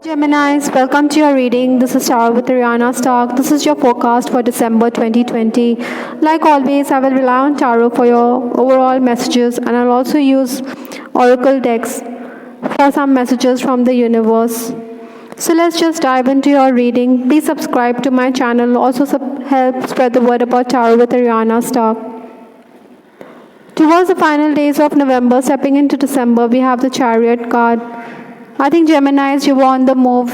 Geminis, welcome to your reading. This is Sarah with Ariana Stark. This is your forecast for December 2020. Like always, I will rely on tarot for your overall messages, and I'll also use oracle decks for some messages from the universe. So let's just dive into your reading. Please subscribe to my channel. Also help spread the word about tarot with Ariana Stark. Towards the final days of November, stepping into December, we have the Chariot card. I think Geminis, you were on the move.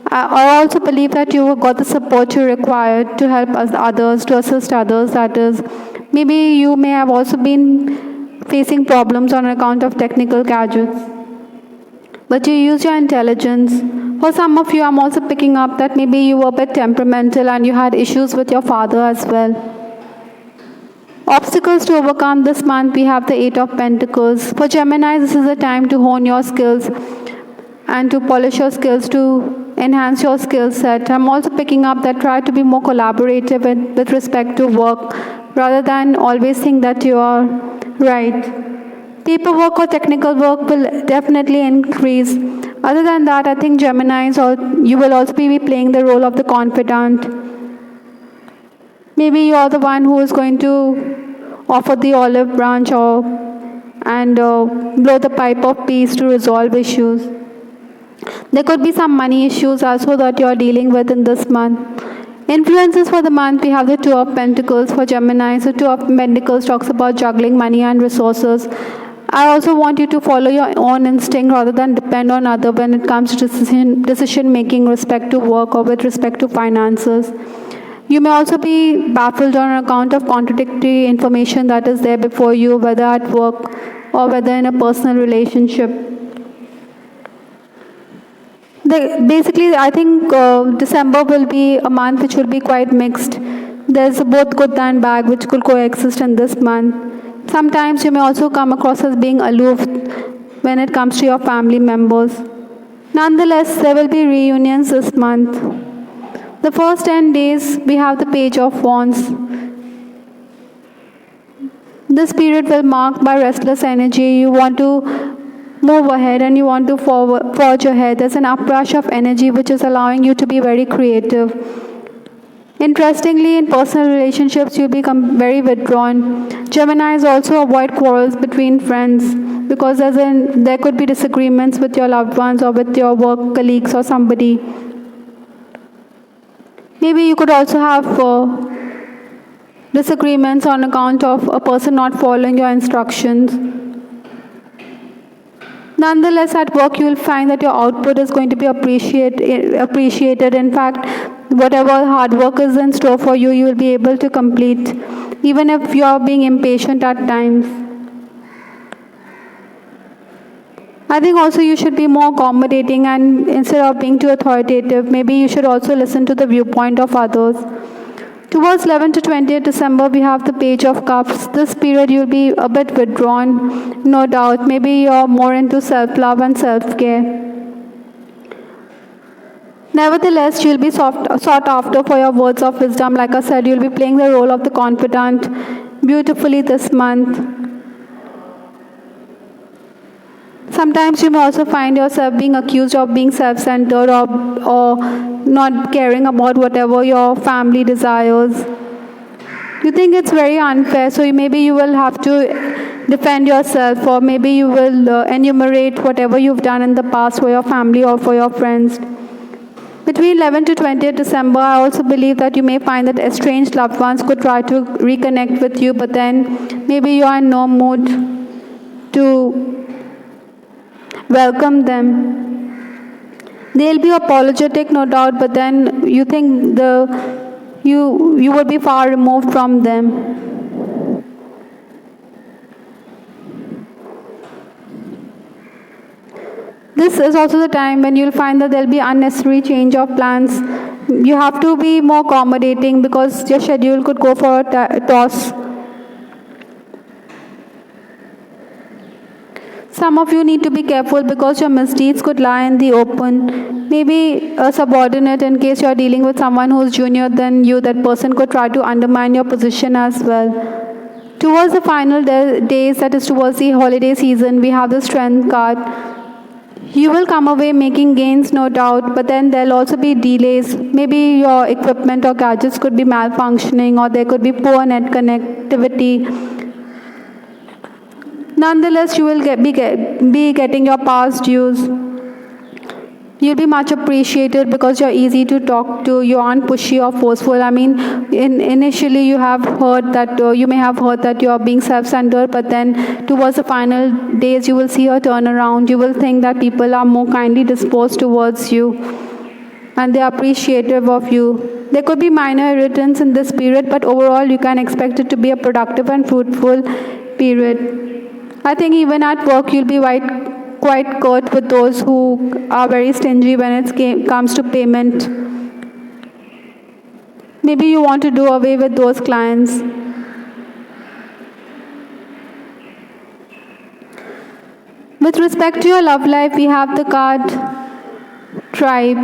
I also believe that you got the support you required to help others, to assist others. That is, maybe you may have also been facing problems on account of technical gadgets. But you use your intelligence. For some of you, I'm also picking up that maybe you were a bit temperamental and you had issues with your father as well. Obstacles to overcome this month, we have the Eight of Pentacles. For Gemini, this is the time to hone your skills and to polish your skills, to enhance your skill set. I'm also picking up that try to be more collaborative with respect to work, rather than always think that you are right. Paperwork or technical work will definitely increase. Other than that, I think Geminis, you will also be playing the role of the confidant. Maybe you're the one who is going to offer the olive branch and blow the pipe of peace to resolve issues. There could be some money issues also that you're dealing with in this month. Influences for the month, we have the Two of Pentacles for Gemini. So Two of Pentacles talks about juggling money and resources. I also want you to follow your own instinct rather than depend on others when it comes to decision making with respect to work or with respect to finances. You may also be baffled on account of contradictory information that is there before you, whether at work or whether in a personal relationship. Basically, I think December will be a month which will be quite mixed. There's both good and bad which could coexist in this month. Sometimes you may also come across as being aloof when it comes to your family members. Nonetheless, there will be reunions this month. The first 10 days, we have the Page of Wands. This period will mark by restless energy. You want to move ahead and you want to forge ahead. There's an uprush of energy which is allowing you to be very creative. Interestingly, in personal relationships, you become very withdrawn. Geminis also avoid quarrels between friends because there could be disagreements with your loved ones or with your work colleagues or somebody. Maybe you could also have disagreements on account of a person not following your instructions. Nonetheless, at work, you will find that your output is going to be appreciated. In fact, whatever hard work is in store for you, you will be able to complete, even if you are being impatient at times. I think also you should be more accommodating, and instead of being too authoritative, maybe you should also listen to the viewpoint of others. Towards 11th to 20th December, we have the Page of Cups. This period you'll be a bit withdrawn, no doubt. Maybe you're more into self-love and self-care. Nevertheless, you'll be sought after for your words of wisdom. Like I said, you'll be playing the role of the confidant beautifully this month. Sometimes you may also find yourself being accused of being self-centered or not caring about whatever your family desires. You think it's very unfair, so maybe you will have to defend yourself, or maybe you will enumerate whatever you've done in the past for your family or for your friends. Between 11th to 20th December, I also believe that you may find that estranged loved ones could try to reconnect with you, but then maybe you are in no mood to welcome them. They'll be apologetic, no doubt, but then you think you will be far removed from them. This is also the time when you'll find that there'll be unnecessary change of plans. You have to be more accommodating because your schedule could go for a toss. Some of you need to be careful because your misdeeds could lie in the open. Maybe a subordinate, in case you're dealing with someone who's junior than you, that person could try to undermine your position as well. Towards the final days, that is towards the holiday season, we have the Strength card. You will come away making gains, no doubt, but then there'll also be delays. Maybe your equipment or gadgets could be malfunctioning, or there could be poor net connectivity. Nonetheless, you will be getting your past dues. You'll be much appreciated because you're easy to talk to. You aren't pushy or forceful. I mean, initially you have heard that you may have heard that you are being self-centered, but then towards the final days, you will see a turnaround. You will think that people are more kindly disposed towards you, and they are appreciative of you. There could be minor irritants in this period, but overall, you can expect it to be a productive and fruitful period. I think even at work, you'll be quite curt with those who are very stingy when it comes to payment. Maybe you want to do away with those clients. With respect to your love life, we have the card Tribe.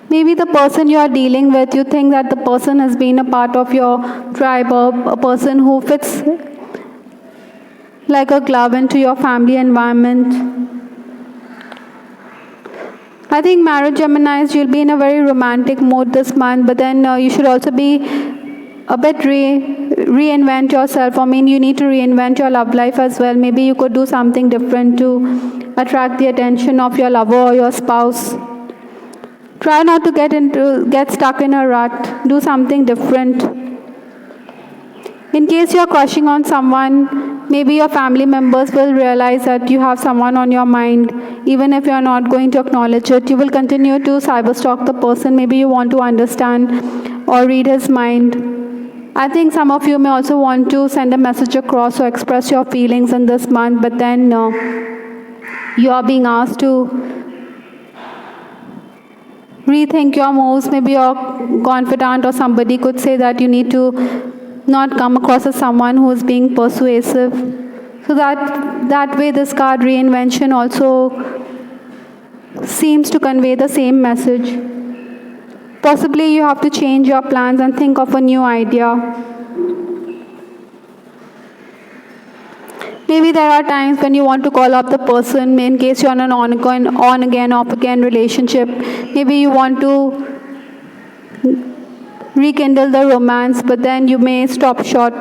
Maybe the person you are dealing with, you think that the person has been a part of your tribe, or a person who fits like a glove into your family environment. I think marriage Geminis, you'll be in a very romantic mood this month, but then you should also be a bit reinvent yourself. I mean, you need to reinvent your love life as well. Maybe you could do something different to attract the attention of your lover or your spouse. Try not to get stuck in a rut. Do something different. In case you're crushing on someone, maybe your family members will realize that you have someone on your mind. Even if you're not going to acknowledge it, you will continue to cyberstalk the person. Maybe you want to understand or read his mind. I think some of you may also want to send a message across or express your feelings in this month, but then you are being asked to rethink your moves. Maybe your confidant or somebody could say that you need to not come across as someone who is being persuasive. So that way this card Reinvention also seems to convey the same message. Possibly you have to change your plans and think of a new idea. Maybe there are times when you want to call up the person in case you're in an on-again, off-again relationship. Maybe you want to rekindle the romance, but then you may stop short.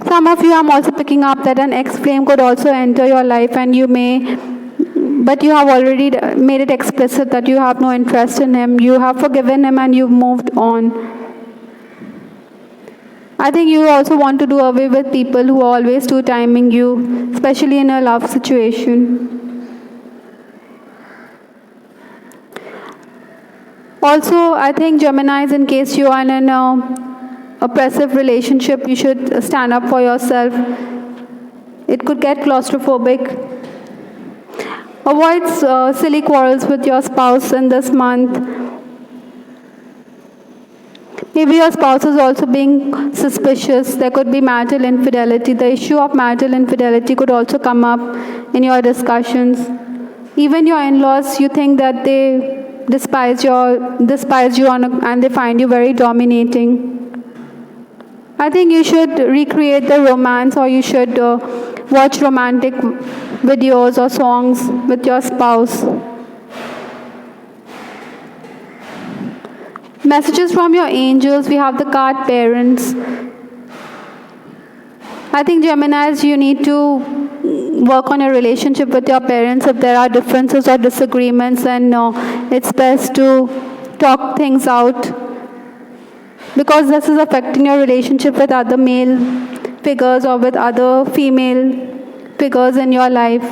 Some of you, I'm also picking up that an ex-flame could also enter your life, and but you have already made it explicit that you have no interest in him. You have forgiven him and you've moved on. I think you also want to do away with people who are always two-timing you, especially in a love situation. Also, I think Geminis, in case you are in an oppressive relationship, you should stand up for yourself. It could get claustrophobic. Avoid silly quarrels with your spouse in this month. Maybe your spouse is also being suspicious. There could be marital infidelity. The issue of marital infidelity could also come up in your discussions. Even your in-laws, you think that they despise you and they find you very dominating. I think you should recreate the romance, or you should watch romantic videos or songs with your spouse. Messages from your angels, we have the card Parents. I think Geminis, you need to work on your relationship with your parents. If there are differences or disagreements, then it's best to talk things out, because this is affecting your relationship with other male figures or with other female figures in your life.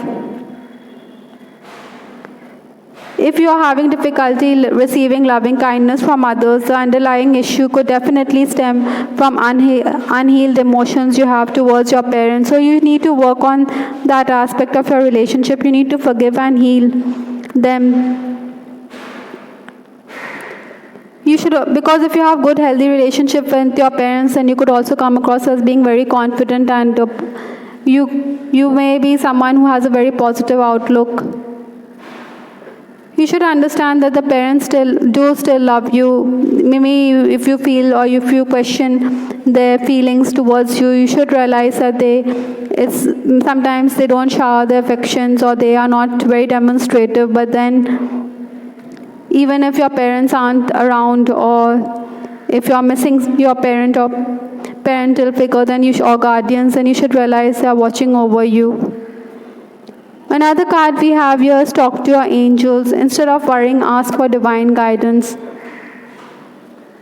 If you are having difficulty receiving loving kindness from others, the underlying issue could definitely stem from unhealed emotions you have towards your parents. So you need to work on that aspect of your relationship. You need to forgive and heal them. You should, because if you have good, healthy relationship with your parents, then you could also come across as being very confident, and you may be someone who has a very positive outlook. You should understand that the parents still love you. Maybe if you feel or if you question their feelings towards you, you should realize that sometimes they don't shower their affections or they are not very demonstrative. But then, even if your parents aren't around, or if you are missing your parent or parental figure, or guardians, then you should realize they are watching over you. Another card we have here is talk to your angels. Instead of worrying, ask for divine guidance.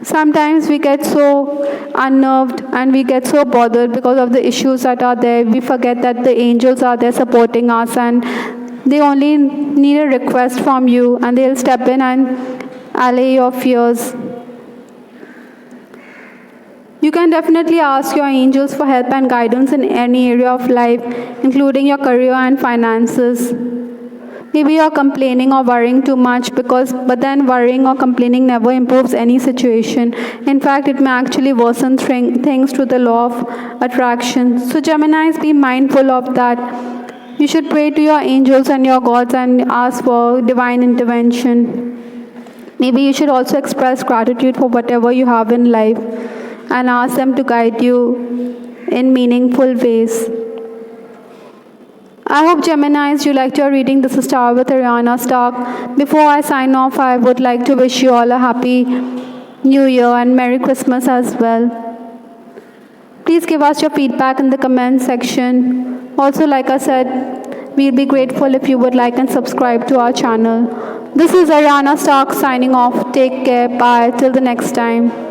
Sometimes we get so unnerved and we get so bothered because of the issues that are there. We forget that the angels are there supporting us, and they only need a request from you, and they'll step in and allay your fears. You can definitely ask your angels for help and guidance in any area of life, including your career and finances. Maybe you're complaining or worrying too much, but then worrying or complaining never improves any situation. In fact, it may actually worsen things through the law of attraction. So Geminis, be mindful of that. You should pray to your angels and your gods and ask for divine intervention. Maybe you should also express gratitude for whatever you have in life and ask them to guide you in meaningful ways. I hope Geminis, you liked your reading. This is Star with Ariana Stark. Before I sign off, I would like to wish you all a happy New Year and Merry Christmas as well. Please give us your feedback in the comment section. Also, like I said, we'll be grateful if you would like and subscribe to our channel. This is Ariana Stark signing off. Take care. Bye. Till the next time.